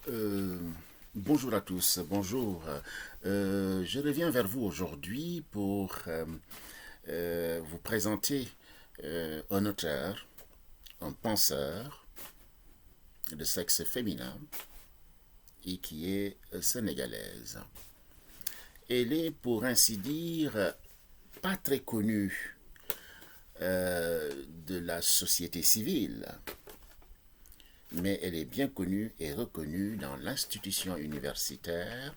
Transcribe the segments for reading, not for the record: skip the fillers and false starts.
Euh, Bonjour à tous, bonjour. Je reviens vers vous aujourd'hui pour vous présenter un auteur, un penseur de sexe féminin et qui est sénégalaise. Elle est, pour ainsi dire, pas très connue de la société civile, mais elle est bien connue et reconnue dans l'institution universitaire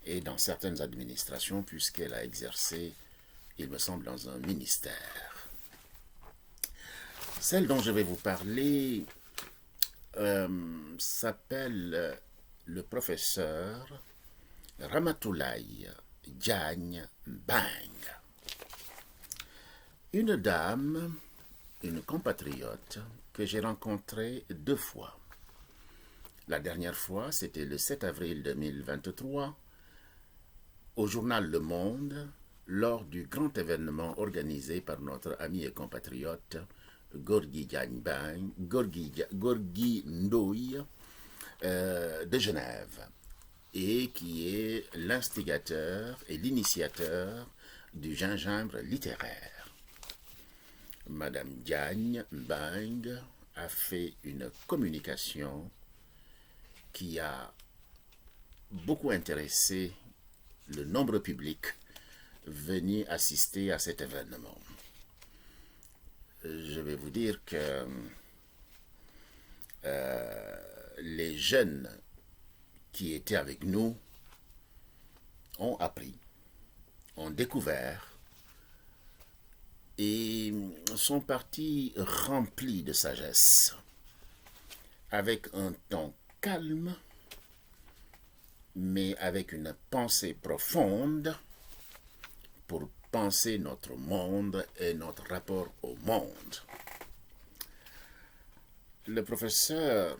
et dans certaines administrations, puisqu'elle a exercé, il me semble, dans un ministère. Celle dont je vais vous parler s'appelle le professeur Ramatoulaye Diagne Bang. Une dame, une compatriote que j'ai rencontrée 2 fois. La dernière fois, c'était le 7 avril 2023 au journal Le Monde, lors du grand événement organisé par notre ami et compatriote Gorgui Diagne-Bang, Gorgui Ndoye de Genève, et qui est l'instigateur et l'initiateur du gingembre littéraire. Madame Diagne-Bang a fait une communication qui a beaucoup intéressé le nombre public venu assister à cet événement. Je vais vous dire que les jeunes qui étaient avec nous ont appris, ont découvert et sont partis remplis de sagesse, avec un ton calme, mais avec une pensée profonde pour penser notre monde et notre rapport au monde. Le professeur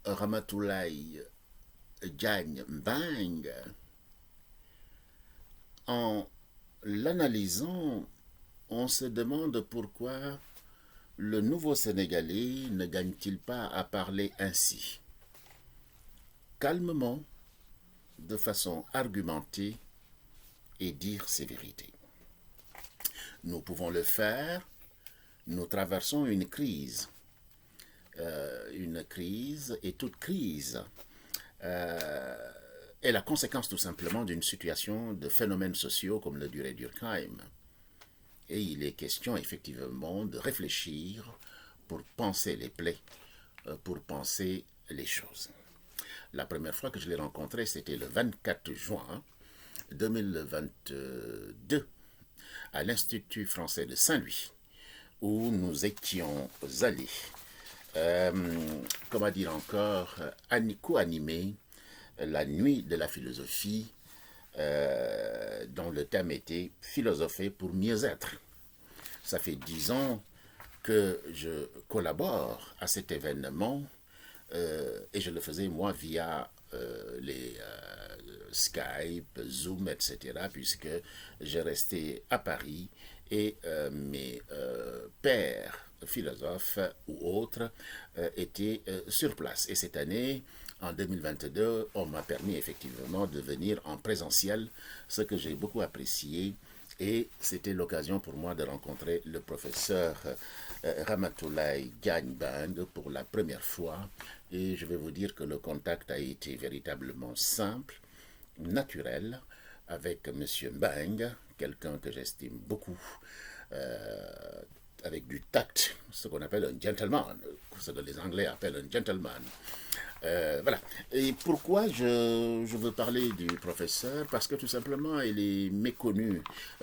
Ramatoulaye Diagne-Bang, en l'analysant, on se demande pourquoi le nouveau Sénégalais ne gagne-t-il pas à parler ainsi, calmement, de façon argumentée, et dire ses vérités. Nous pouvons le faire, nous traversons une crise. Une crise, et toute crise est la conséquence tout simplement d'une situation de phénomènes sociaux comme le Durkheim. Et il est question effectivement de réfléchir pour penser les plaies, pour penser les choses. La première fois que je l'ai rencontré, c'était le 24 juin 2022 à l'Institut français de Saint-Louis, où nous étions allés, comment dire encore, co-animer la nuit de la philosophie, dont le thème était philosopher pour mieux être. Ça fait 10 ans que je collabore à cet événement et je le faisais moi via les Skype, Zoom, etc., puisque j'ai resté à Paris et mes pairs philosophes ou autres étaient sur place. Et cette année, en 2022, on m'a permis effectivement de venir en présentiel, ce que j'ai beaucoup apprécié. Et c'était l'occasion pour moi de rencontrer le professeur Ramatoulaye Diagne-Bang pour la première fois. Et je vais vous dire que le contact a été véritablement simple, naturel, avec M. Bang, quelqu'un que j'estime beaucoup, avec du tact, ce qu'on appelle un gentleman, ce que les Anglais appellent un gentleman. Voilà. Et pourquoi je veux parler du professeur? Parce que tout simplement, il est méconnu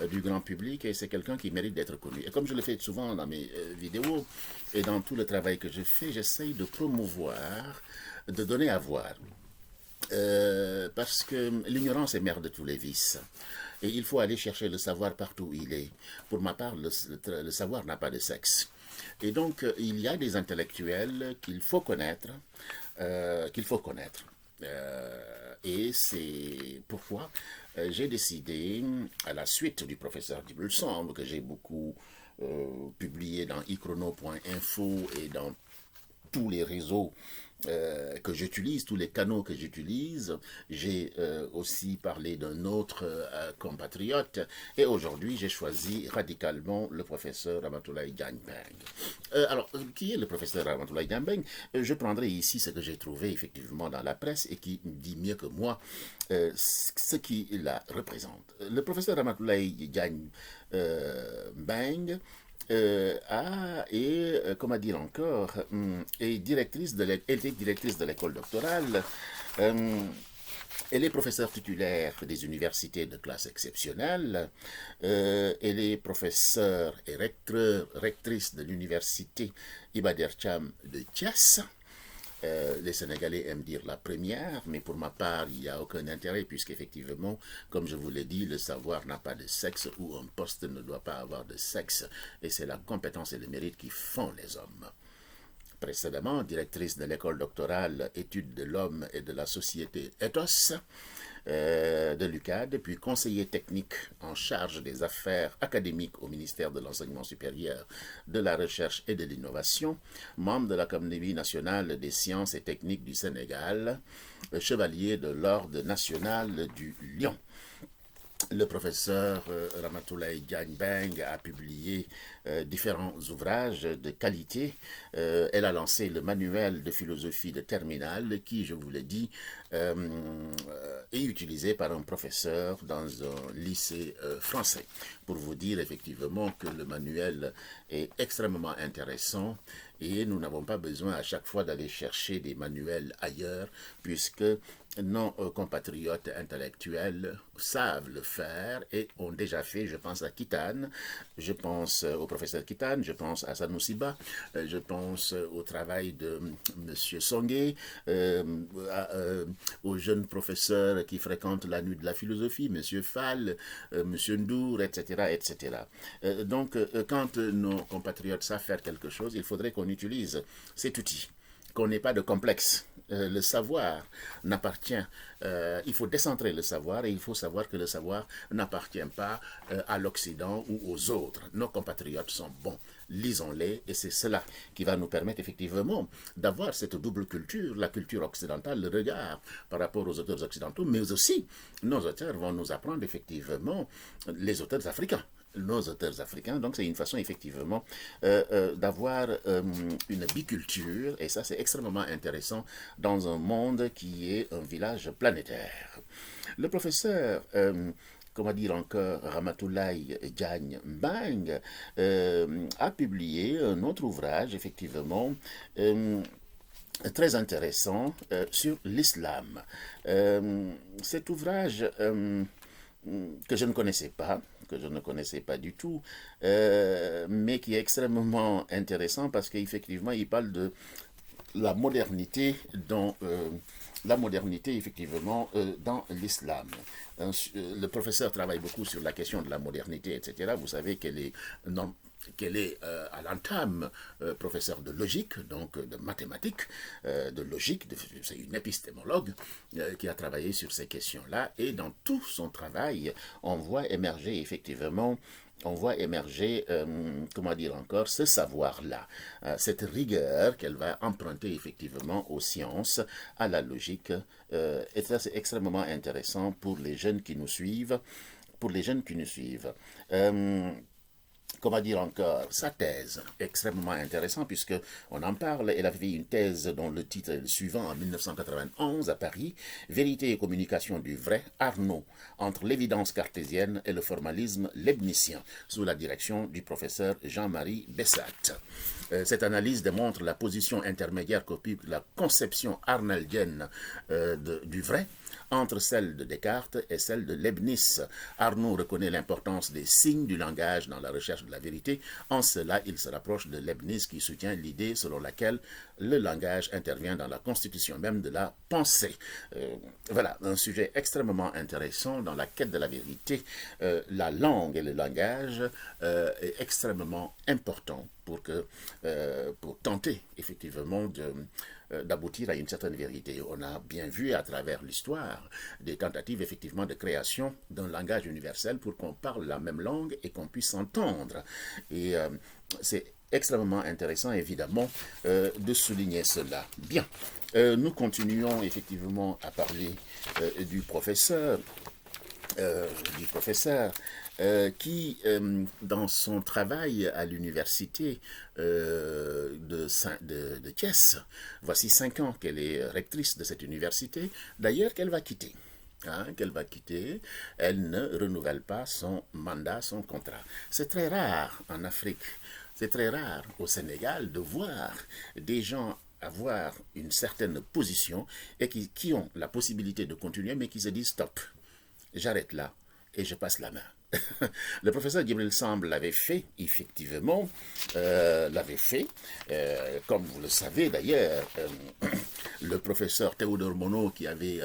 du grand public et c'est quelqu'un qui mérite d'être connu. Et comme je le fais souvent dans mes vidéos et dans tout le travail que je fais, j'essaye de promouvoir, de donner à voir. Parce que l'ignorance est mère de tous les vices. Et il faut aller chercher le savoir partout où il est. Pour ma part, le savoir n'a pas de sexe. Et donc, il y a des intellectuels qu'il faut connaître, et c'est pourquoi j'ai décidé, à la suite du professeur Dibulsam, que j'ai beaucoup publié dans ichrono.info et dans tous les réseaux que j'utilise, tous les canaux que j'utilise. J'ai aussi parlé d'un autre compatriote et aujourd'hui j'ai choisi radicalement le professeur Ramatoulaye Diagne-Beng. Alors, qui est le professeur Ramatoulaye Diagne-Beng? Je prendrai ici ce que j'ai trouvé effectivement dans la presse et qui dit mieux que moi ce qui la représente. Le professeur Ramatoulaye Diagne-Beng comment dire encore, est directrice de était directrice de l'école doctorale. Elle est professeure titulaire des universités de classe exceptionnelle. Elle est professeure et rectrice de l'université Iba Der Thiam de Thiès. Les Sénégalais aiment dire la première, mais pour ma part, il n'y a aucun intérêt, puisqu'effectivement, comme je vous l'ai dit, le savoir n'a pas de sexe, ou un poste ne doit pas avoir de sexe, et c'est la compétence et le mérite qui font les hommes. Précédemment, directrice de l'école doctorale Études de l'homme et de la société Ethos, de l'UCAD, puis conseiller technique en charge des affaires académiques au ministère de l'Enseignement supérieur, de la Recherche et de l'Innovation, membre de l'Académie nationale des sciences et techniques du Sénégal, chevalier de l'Ordre national du Lion. Le professeur Ramatoulaye Diagne-Beng a publié différents ouvrages de qualité. Elle a lancé le manuel de philosophie de terminale qui, je vous l'ai dit, est utilisé par un professeur dans un lycée français. Pour vous dire effectivement que le manuel est extrêmement intéressant et nous n'avons pas besoin à chaque fois d'aller chercher des manuels ailleurs puisque nos compatriotes intellectuels savent le faire et ont déjà fait. Je pense à Kitane, je pense au professeur Kitane, je pense à Sanoussi Ba, je pense au travail de M. Songué, aux jeunes professeurs qui fréquentent la nuit de la philosophie, M. Fall, M. Ndour, etc. etc. Donc, quand nos compatriotes savent faire quelque chose, il faudrait qu'on utilise cet outil, qu'on n'ait pas de complexe. Le savoir n'appartient, il faut décentrer le savoir et il faut savoir que le savoir n'appartient pas à l'Occident ou aux autres. Nos compatriotes sont bons, lisons-les et c'est cela qui va nous permettre effectivement d'avoir cette double culture, la culture occidentale, le regard par rapport aux auteurs occidentaux, mais aussi nos auteurs vont nous apprendre effectivement les auteurs africains. Nos auteurs africains, donc c'est une façon effectivement d'avoir une biculture et ça c'est extrêmement intéressant dans un monde qui est un village planétaire. Le professeur comment dire encore, Ramatoulaye Diagne-Beng a publié un autre ouvrage effectivement très intéressant sur l'islam. Cet ouvrage que je ne connaissais pas du tout, mais qui est extrêmement intéressant parce qu'effectivement, il parle de la modernité effectivement dans l'islam. Le professeur travaille beaucoup sur la question de la modernité, etc. Vous savez qu'elle est à l'entame professeur de logique, donc de mathématiques, de logique, c'est une épistémologue qui a travaillé sur ces questions-là, et dans tout son travail, on voit émerger effectivement, comment dire encore, ce savoir-là, cette rigueur qu'elle va emprunter effectivement aux sciences, à la logique, et ça c'est extrêmement intéressant pour les jeunes qui nous suivent, Comment dire encore, sa thèse, extrêmement intéressant puisque on en parle. Elle a fait une thèse dont le titre est le suivant en 1991 à Paris, Vérité et communication du vrai, Arnaud, entre l'évidence cartésienne et le formalisme leibnizien, sous la direction du professeur Jean-Marie Bessat. Cette analyse démontre la position intermédiaire qu'occupe la conception arnaldienne du vrai, entre celle de Descartes et celle de Leibniz. Arnaud reconnaît l'importance des signes du langage dans la recherche de la vérité. En cela, il se rapproche de Leibniz qui soutient l'idée selon laquelle le langage intervient dans la constitution même de la pensée. Voilà, un sujet extrêmement intéressant dans la quête de la vérité. La langue et le langage est extrêmement important pour tenter effectivement d'aboutir à une certaine vérité. On a bien vu à travers l'histoire des tentatives effectivement de création d'un langage universel pour qu'on parle la même langue et qu'on puisse s'entendre. Et c'est extrêmement intéressant évidemment de souligner cela. Bien, nous continuons effectivement à parler du professeur qui, dans son travail à l'université de Thiès, voici 5 ans qu'elle est rectrice de cette université, d'ailleurs qu'elle va quitter. Elle ne renouvelle pas son mandat, son contrat. C'est très rare en Afrique, c'est très rare au Sénégal de voir des gens avoir une certaine position et qui ont la possibilité de continuer, mais qui se disent stop, j'arrête là et je passe la main. Le professeur Djibril Samb l'avait fait, effectivement, comme vous le savez d'ailleurs, le professeur Théodore Monod qui avait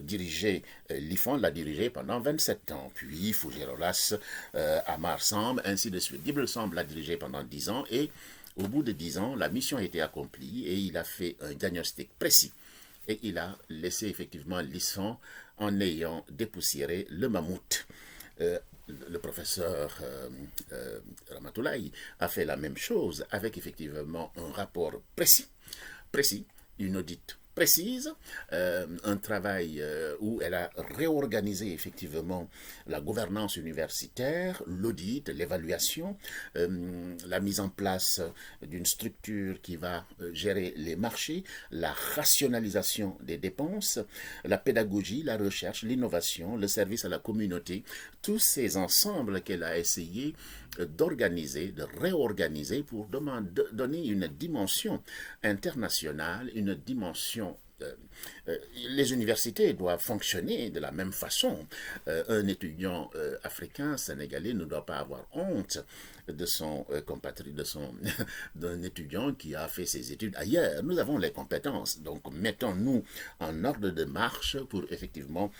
dirigé l'IFAN l'a dirigé pendant 27 ans, puis Fougerolas, Amar Samb, ainsi de suite. Djibril Samb l'a dirigé pendant 10 ans et au bout de 10 ans, la mission a été accomplie et il a fait un diagnostic précis. Et il a laissé effectivement l'IFAN en ayant dépoussiéré le mammouth. Le professeur Ramatoulaye a fait la même chose avec effectivement un rapport précis, une audite précise, un travail où elle a réorganisé effectivement la gouvernance universitaire, l'audit, l'évaluation, la mise en place d'une structure qui va gérer les marchés, la rationalisation des dépenses, la pédagogie, la recherche, l'innovation, le service à la communauté, tous ces ensembles qu'elle a essayé d'organiser, de réorganiser pour donner une dimension internationale, une dimension les universités doivent fonctionner de la même façon. Un étudiant africain, sénégalais ne doit pas avoir honte de son compatriote, d'un étudiant qui a fait ses études ailleurs. Nous avons les compétences, donc mettons-nous en ordre de marche pour effectivement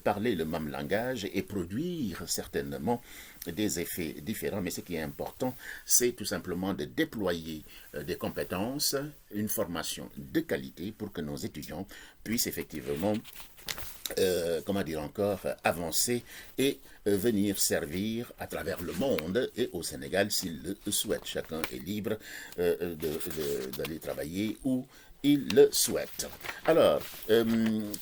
parler le même langage et produire certainement des effets différents, mais ce qui est important, c'est tout simplement de déployer des compétences, une formation de qualité pour que nos étudiants puissent effectivement avancer et venir servir à travers le monde et au Sénégal s'il le souhaite. Chacun est libre d'aller travailler où il le souhaite. Alors,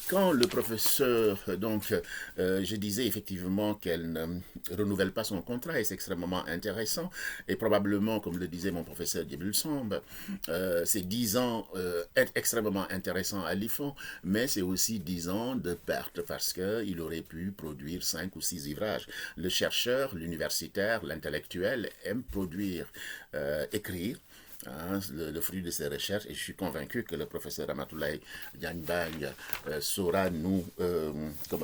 quand le professeur, je disais effectivement qu'elle ne renouvelle pas son contrat et c'est extrêmement intéressant et probablement, comme le disait mon professeur Djibril Samb, ces 10 ans est extrêmement intéressant à l'IFAN, mais c'est aussi 10 ans de perte parce qu'il aurait pu produire 5 ou 6 ouvrages. Le chercheur, l'universitaire, l'intellectuel aime produire, écrire, le fruit de ses recherches, et je suis convaincu que le professeur Ramatoulaye Diagne-Bang saura nous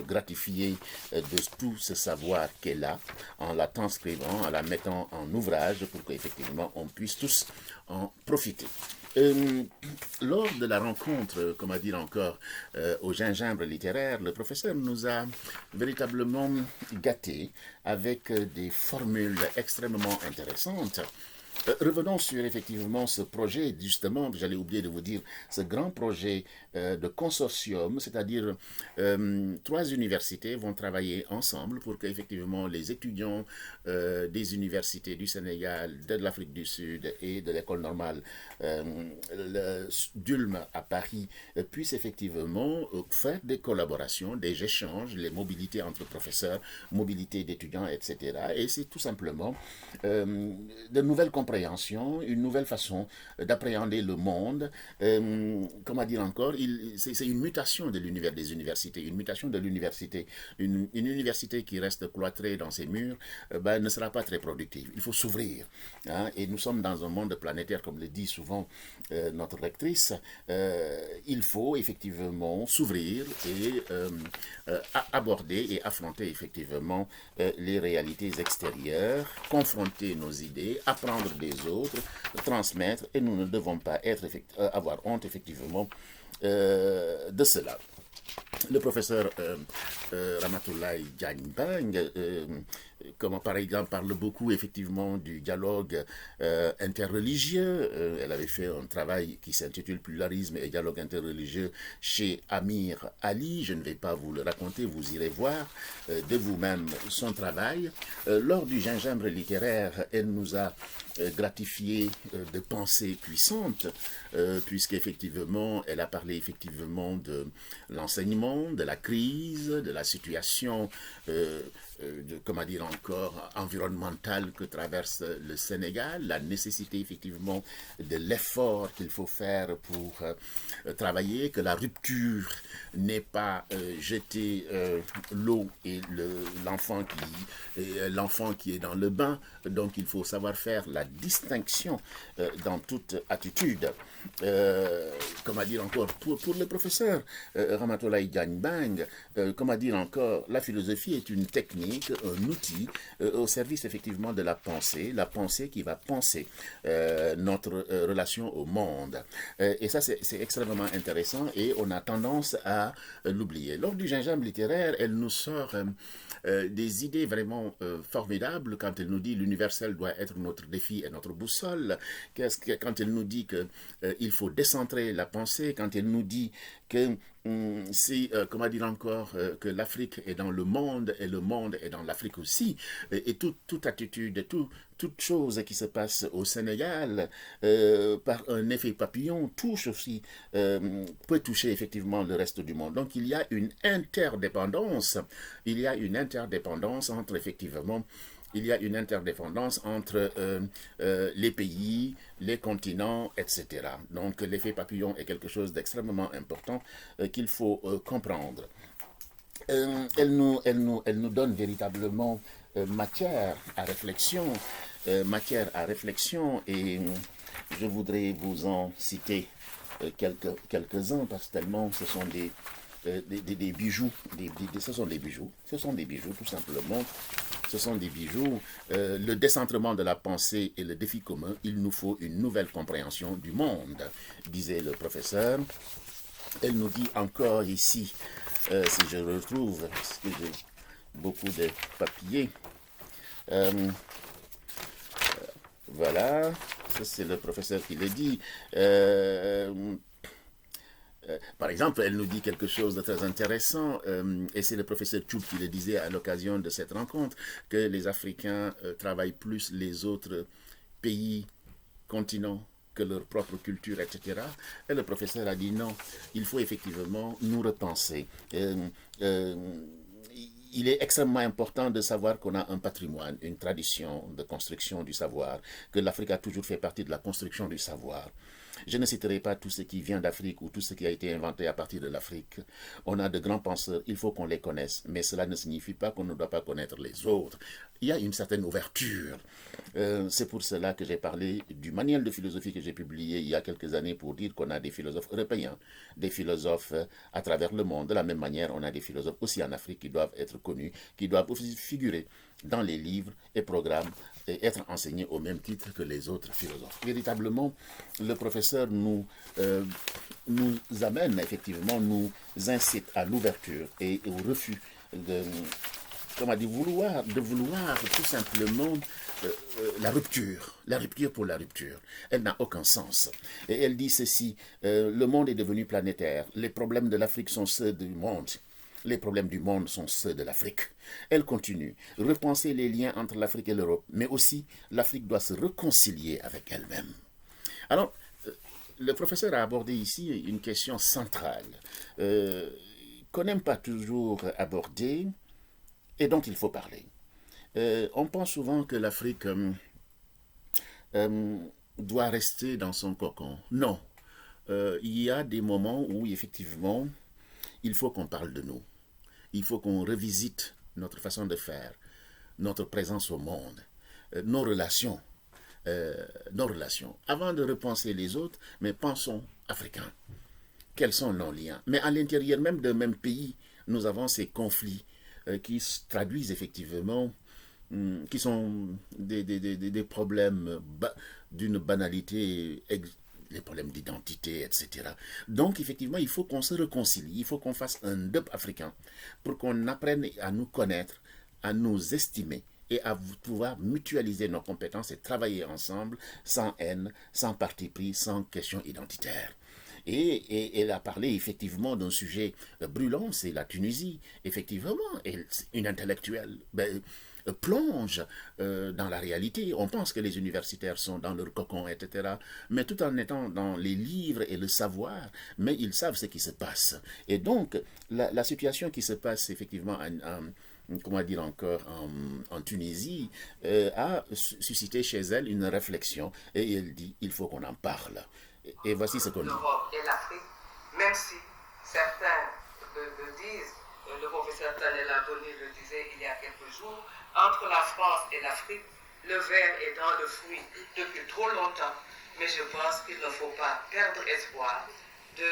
gratifier de tout ce savoir qu'elle a en la transcrivant, en la mettant en ouvrage pour qu'effectivement on puisse tous en profiter. Lors de la rencontre, au gingembre littéraire, le professeur nous a véritablement gâtés avec des formules extrêmement intéressantes. Revenons sur effectivement ce projet, justement, j'allais oublier de vous dire, ce grand projet de consortium, c'est-à-dire 3 universités vont travailler ensemble pour qu'effectivement les étudiants des universités du Sénégal, de l'Afrique du Sud et de l'école normale d'Ulm à Paris puissent effectivement faire des collaborations, des échanges, les mobilités entre professeurs, mobilité d'étudiants, etc. Et c'est tout simplement de nouvelles compréhensions, une nouvelle façon d'appréhender le monde. C'est une mutation de l'univers des universités, une mutation de l'université. Une université qui reste cloîtrée dans ses murs ne sera pas très productive. Il faut s'ouvrir. Et nous sommes dans un monde planétaire, comme le dit souvent notre rectrice. Il faut effectivement s'ouvrir et aborder et affronter effectivement les réalités extérieures, confronter nos idées, apprendre des autres, transmettre, et nous ne devons pas avoir honte effectivement de cela. Le professeur Ramatoulaye Diagne-Bang comment par exemple parle beaucoup effectivement du dialogue interreligieux. Elle avait fait un travail qui s'intitule Pluralisme et dialogue interreligieux chez Amir Ali. Je ne vais pas vous le raconter, vous irez voir de vous-même son travail. Lors du gingembre littéraire, elle nous a gratifié de pensées puissantes, puisqu'effectivement, elle a parlé effectivement de l'enseignement, de la crise, de la situation comment dire encore, environnementale que traverse le Sénégal, la nécessité effectivement de l'effort qu'il faut faire pour travailler, que la rupture n'est pas jeter l'eau et l'enfant qui est dans le bain, donc il faut savoir faire la distinction dans toute attitude. Comment dire encore, pour le professeur Ramatoulaye Diagne-Bang, comment dire encore, la philosophie est une technique, un outil au service effectivement de la pensée qui va penser notre relation au monde. Et ça, c'est extrêmement intéressant et on a tendance à l'oublier. Lors du gingembre littéraire, elle nous sort des idées vraiment formidables quand elle nous dit l'universel doit être notre défi et notre boussole. Quand elle nous dit qu'il faut décentrer la pensée, quand elle nous dit que comment dire encore, que l'Afrique est dans le monde et le monde est dans l'Afrique aussi, et toute attitude, toute chose qui se passe au Sénégal, par un effet papillon, touche aussi, peut toucher effectivement le reste du monde. Donc il y a une interdépendance entre effectivement les pays, les continents, etc. Donc l'effet papillon est quelque chose d'extrêmement important qu'il faut comprendre. Elle nous donne véritablement matière à réflexion, et je voudrais vous en citer quelques-uns parce que tellement ce sont des bijoux, ce sont des bijoux tout simplement. Ce sont des bijoux. Le décentrement de la pensée et le défi commun, il nous faut une nouvelle compréhension du monde, disait le professeur. Elle nous dit encore ici, si je retrouve, parce que j'ai beaucoup de papiers, voilà, ça c'est le professeur qui le dit. Par exemple, elle nous dit quelque chose de très intéressant, et c'est le professeur Tchoub qui le disait à l'occasion de cette rencontre, que les Africains travaillent plus les autres pays, continents, que leur propre culture, etc. Et le professeur a dit non, il faut effectivement nous repenser. Il est extrêmement important de savoir qu'on a un patrimoine, une tradition de construction du savoir, que l'Afrique a toujours fait partie de la construction du savoir. Je ne citerai pas tout ce qui vient d'Afrique ou tout ce qui a été inventé à partir de l'Afrique. On a de grands penseurs, il faut qu'on les connaisse, mais cela ne signifie pas qu'on ne doit pas connaître les autres. Il y a une certaine ouverture. C'est pour cela que j'ai parlé du manuel de philosophie que j'ai publié il y a quelques années pour dire qu'on a des philosophes européens, des philosophes à travers le monde. De la même manière, on a des philosophes aussi en Afrique qui doivent être connus, qui doivent aussi figurer dans les livres et programmes et être enseignés au même titre que les autres philosophes. Véritablement, le professeur nous amène effectivement, nous incite à l'ouverture et au refus de vouloir tout simplement la rupture pour la rupture. Elle n'a aucun sens. Et elle dit ceci, le monde est devenu planétaire, les problèmes de l'Afrique sont ceux du monde. Les problèmes du monde sont ceux de l'Afrique. Elle continue, repenser les liens entre l'Afrique et l'Europe, mais aussi l'Afrique doit se réconcilier avec elle-même. Alors, le professeur a abordé ici une question centrale qu'on n'aime pas toujours aborder et dont il faut parler. On pense souvent que l'Afrique doit rester dans son cocon. Non. Il y a des moments où, effectivement, il faut qu'on parle de nous. Il faut qu'on revisite notre façon de faire, notre présence au monde, nos relations. Avant de repenser les autres, mais pensons africains. Quels sont nos liens? Mais à l'intérieur même d'un même pays, nous avons ces conflits qui se traduisent effectivement, qui sont des problèmes d'une banalité, les problèmes d'identité, etc. Donc, effectivement, il faut qu'on se réconcilie, il faut qu'on fasse un deuil africain pour qu'on apprenne à nous connaître, à nous estimer et à pouvoir mutualiser nos compétences et travailler ensemble sans haine, sans parti pris, sans question identitaire. Et elle a parlé effectivement d'un sujet brûlant, c'est la Tunisie. Effectivement, une intellectuelle plonge dans la réalité. On pense que les universitaires sont dans leur cocon, etc. Mais tout en étant dans les livres et le savoir, mais ils savent ce qui se passe. Et donc, la situation qui se passe effectivement comment dire encore, en Tunisie, a suscité chez elle une réflexion. Et elle dit, il faut qu'on en parle. Et voici ce qu'on dit. L'Europe et l'Afrique, même si certains le disent, le professeur Tanella Boni le disait il y a quelques jours, entre la France et l'Afrique, le verre est dans le fruit depuis trop longtemps. Mais je pense qu'il ne faut pas perdre espoir de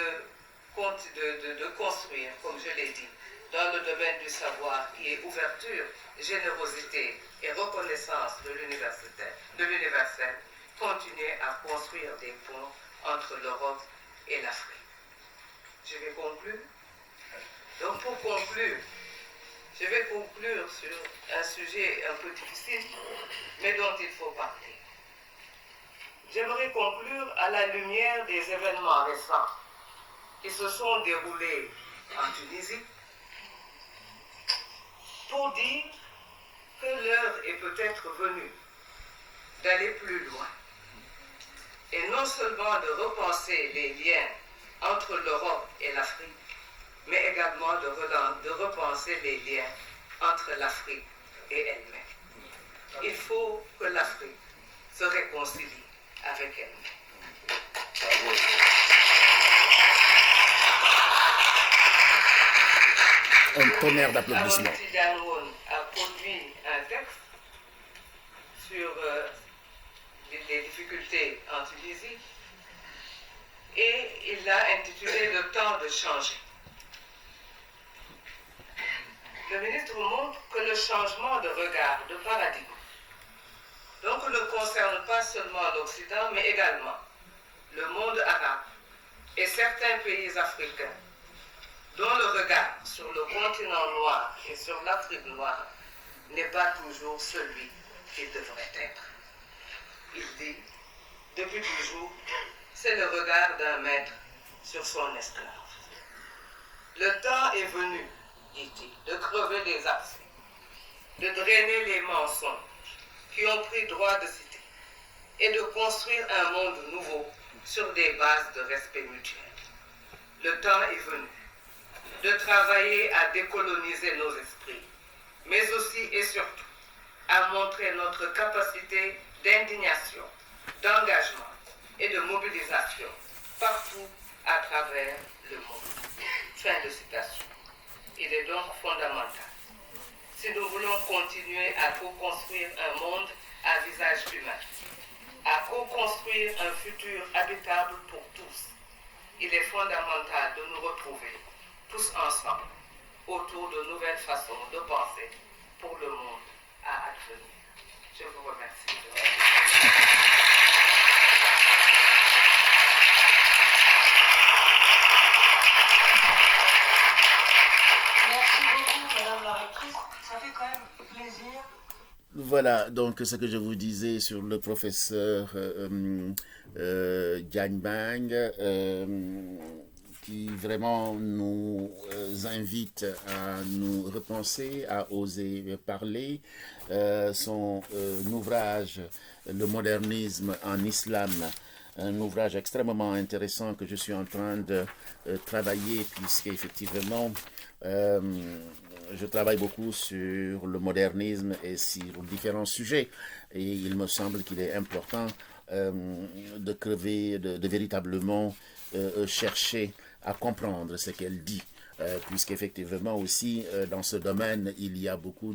construire, comme je l'ai dit, dans le domaine du savoir qui est ouverture, générosité et reconnaissance de l'universel, continuer à construire des ponts entre l'Europe et l'Afrique. Je vais conclure. Donc pour conclure, je vais conclure sur un sujet un peu difficile, mais dont il faut parler. J'aimerais conclure à la lumière des événements récents qui se sont déroulés en Tunisie pour dire que l'heure est peut-être venue d'aller plus loin. Et non seulement de repenser les liens entre l'Europe et l'Afrique, mais également de repenser les liens entre l'Afrique et elle-même. Il faut que l'Afrique se réconcilie avec elle-même. Un tonnerre d'applaudissements. Amnesty Diamond a produit un texte sur les difficultés en Tunisie et il l'a intitulé « Le temps de changer ». Le ministre montre que le changement de regard, de paradigme, donc ne concerne pas seulement l'Occident, mais également le monde arabe et certains pays africains, dont le regard sur le continent noir et sur l'Afrique noire n'est pas toujours celui qu'il devrait être. Il dit, depuis toujours, c'est le regard d'un maître sur son esclave. Le temps est venu, dit-il, de crever les abcès, de drainer les mensonges qui ont pris droit de cité et de construire un monde nouveau sur des bases de respect mutuel. Le temps est venu de travailler à décoloniser nos esprits, mais aussi et surtout à montrer notre capacité d'indignation, d'engagement et de mobilisation partout à travers le monde. Fin de citation. Il est donc fondamental, si nous voulons continuer à co-construire un monde à visage humain, à co-construire un futur habitable pour tous, il est fondamental de nous retrouver tous ensemble autour de nouvelles façons de penser pour le monde à advenir. Je vous remercie. Merci beaucoup, Madame la rectrice. Ça fait quand même plaisir. Voilà, donc ce que je vous disais sur le professeur Diagne Bang, qui vraiment nous invite à nous repenser, à oser parler. Son ouvrage, Le modernisme en islam, un ouvrage extrêmement intéressant que je suis en train de travailler, puisqu'effectivement, je travaille beaucoup sur le modernisme et sur différents sujets. Et il me semble qu'il est important de crever, de véritablement chercher à comprendre ce qu'elle dit. Puisqu'effectivement aussi, dans ce domaine, il y a beaucoup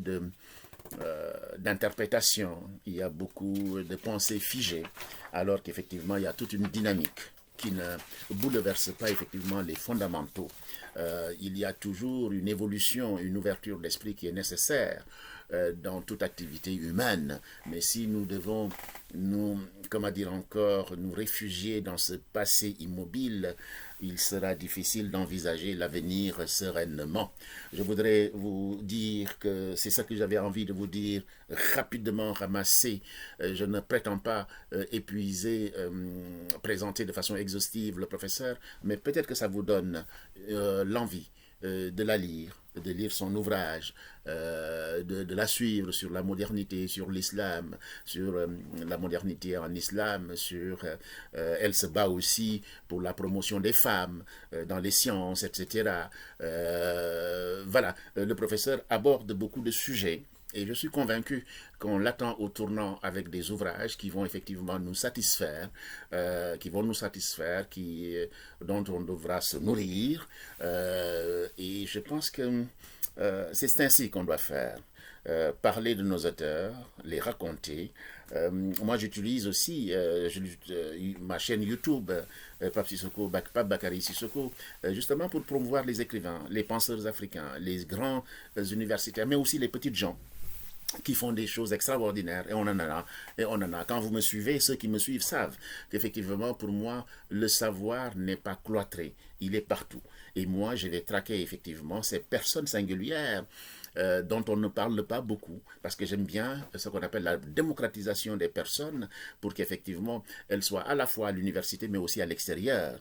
d'interprétations, il y a beaucoup de pensées figées, alors qu'effectivement, il y a toute une dynamique qui ne bouleverse pas effectivement les fondamentaux. Il y a toujours une évolution, une ouverture d'esprit qui est nécessaire dans toute activité humaine. Mais si nous devons nous, comment dire encore, nous réfugier dans ce passé immobile, il sera difficile d'envisager l'avenir sereinement. Je voudrais vous dire que c'est ça que j'avais envie de vous dire, rapidement ramassé. Je ne prétends pas épuiser, présenter de façon exhaustive le professeur, mais peut-être que ça vous donne l'envie de la lire, de lire son ouvrage, de la suivre sur la modernité, sur l'islam, sur la modernité en islam, elle se bat aussi pour la promotion des femmes dans les sciences, etc. Voilà, le professeur aborde beaucoup de sujets. Et je suis convaincu qu'on l'attend au tournant avec des ouvrages qui vont effectivement nous satisfaire, dont on devra se nourrir. Et je pense que c'est ainsi qu'on doit faire. Parler de nos auteurs, les raconter. Moi, j'utilise aussi ma chaîne YouTube, Pape Sissoko, Pape Bakary Sissoko, justement pour promouvoir les écrivains, les penseurs africains, les grands universitaires, mais aussi les petites gens qui font des choses extraordinaires, et on en a. Quand vous me suivez, ceux qui me suivent savent qu'effectivement, pour moi, le savoir n'est pas cloîtré, il est partout. Et moi, je vais traquer effectivement ces personnes singulières dont on ne parle pas beaucoup, parce que j'aime bien ce qu'on appelle la démocratisation des personnes, pour qu'effectivement, elles soient à la fois à l'université, mais aussi à l'extérieur.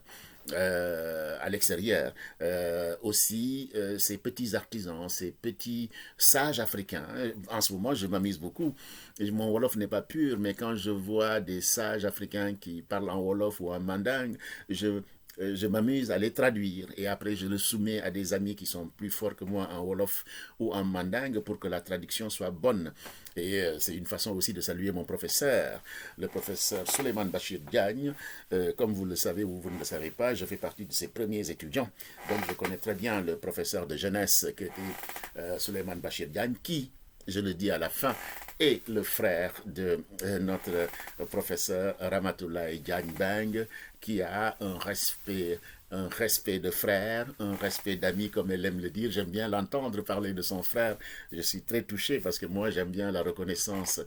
Aussi ces petits artisans, ces petits sages africains. En ce moment, je m'amuse beaucoup. Mon Wolof n'est pas pur, mais quand je vois des sages africains qui parlent en Wolof ou en Manding, je m'amuse à les traduire et après je le soumets à des amis qui sont plus forts que moi en Wolof ou en Manding pour que la traduction soit bonne. Et c'est une façon aussi de saluer mon professeur, le professeur Souleymane Bachir Diagne. Comme vous le savez ou vous ne le savez pas, je fais partie de ses premiers étudiants. Donc je connais très bien le professeur de jeunesse qui était Souleymane Bachir Diagne, qui, je le dis à la fin, est le frère de notre professeur Ramatoulaye Diagne Bang, qui a un respect de frère, un respect d'ami, comme elle aime le dire. J'aime bien l'entendre parler de son frère. Je suis très touché parce que moi, j'aime bien la reconnaissance.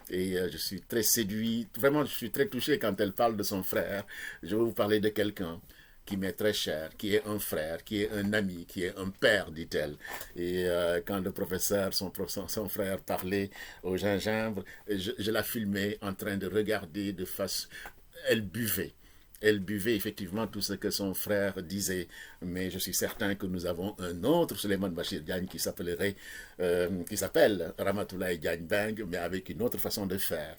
Et je suis très séduit. Vraiment, je suis très touché quand elle parle de son frère. Je vais vous parler de quelqu'un qui m'est très cher, qui est un frère, qui est un ami, qui est un père, dit-elle. Et quand le professeur, son frère parlait au gingembre, je la filmais en train de regarder de face. Elle buvait. Elle buvait effectivement tout ce que son frère disait, mais je suis certain que nous avons un autre Souleymane Bachir Diagne qui s'appelle Ramatoulaye Diagne Bang, mais avec une autre façon de faire.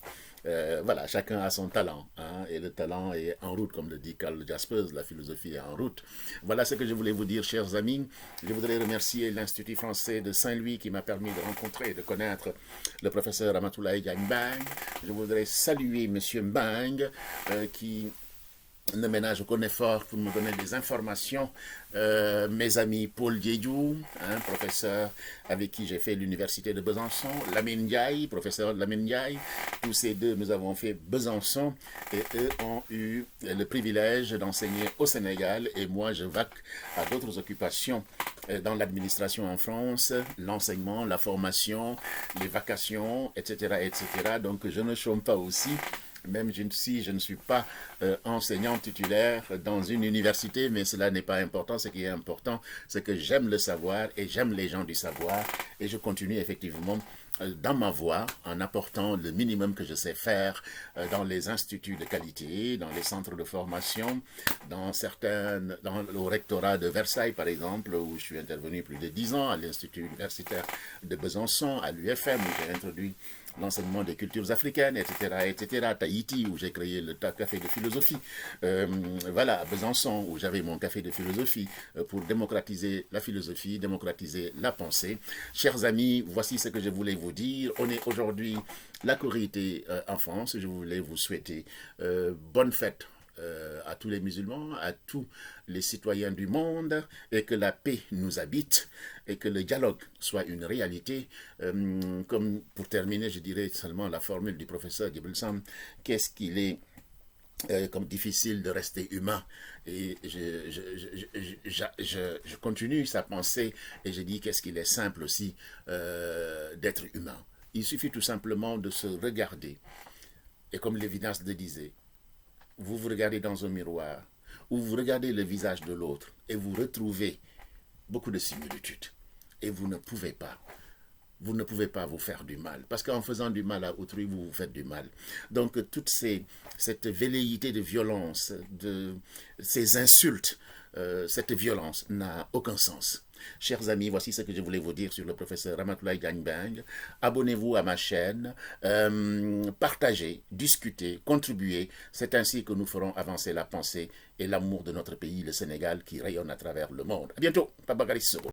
Voilà, chacun a son talent, hein, et le talent est en route, comme le dit Karl Jaspers, la philosophie est en route. Voilà ce que je voulais vous dire, chers amis. Je voudrais remercier l'Institut français de Saint-Louis qui m'a permis de rencontrer et de connaître le professeur Ramatoulaye Diagne Bang. Je voudrais saluer M. Bang, qui ne ménage aucun effort pour me donner des informations. Mes amis Paul Diédiou, professeur avec qui j'ai fait l'université de Besançon, Lamine Ndiaye, professeur de Lamine Ndiaye, tous ces deux nous avons fait Besançon et eux ont eu le privilège d'enseigner au Sénégal et moi je vaque à d'autres occupations dans l'administration en France, l'enseignement, la formation, les vacations, etc., etc. Donc je ne chôme pas aussi. Même si je ne suis pas enseignant titulaire dans une université, mais cela n'est pas important. Ce qui est important, c'est que j'aime le savoir et j'aime les gens du savoir. Et je continue effectivement dans ma voie en apportant le minimum que je sais faire dans les instituts de qualité, dans les centres de formation, dans le rectorat de Versailles par exemple, où je suis intervenu plus de 10 ans, à l'Institut universitaire de Besançon, à l'UFM, où j'ai introduit l'enseignement des cultures africaines, etc., Tahiti, où j'ai créé le café de philosophie, voilà, à Besançon, où j'avais mon café de philosophie, pour démocratiser la philosophie, démocratiser la pensée. Chers amis, voici ce que je voulais vous dire. On est aujourd'hui la Korité en France. Je voulais vous souhaiter bonne fête à tous les musulmans, à tous les citoyens du monde, et que la paix nous habite, et que le dialogue soit une réalité. Comme pour terminer, je dirais seulement la formule du professeur Djibril Sam, qu'est-ce qu'il est comme difficile de rester humain. Et je continue sa pensée et je dis qu'est-ce qu'il est simple aussi d'être humain. Il suffit tout simplement de se regarder. Et comme l'évidence le disait, vous vous regardez dans un miroir, ou vous regardez le visage de l'autre et vous retrouvez beaucoup de similitudes. Et vous ne pouvez pas vous faire du mal. Parce qu'en faisant du mal à autrui, vous vous faites du mal. Donc, cette velléité de violence, ces insultes, cette violence n'a aucun sens. Chers amis, voici ce que je voulais vous dire sur le professeur Ramatoulaye Diagne-Beng. Abonnez-vous à ma chaîne, partagez, discutez, contribuez. C'est ainsi que nous ferons avancer la pensée et l'amour de notre pays, le Sénégal, qui rayonne à travers le monde. À bientôt. Babakary Cissokho.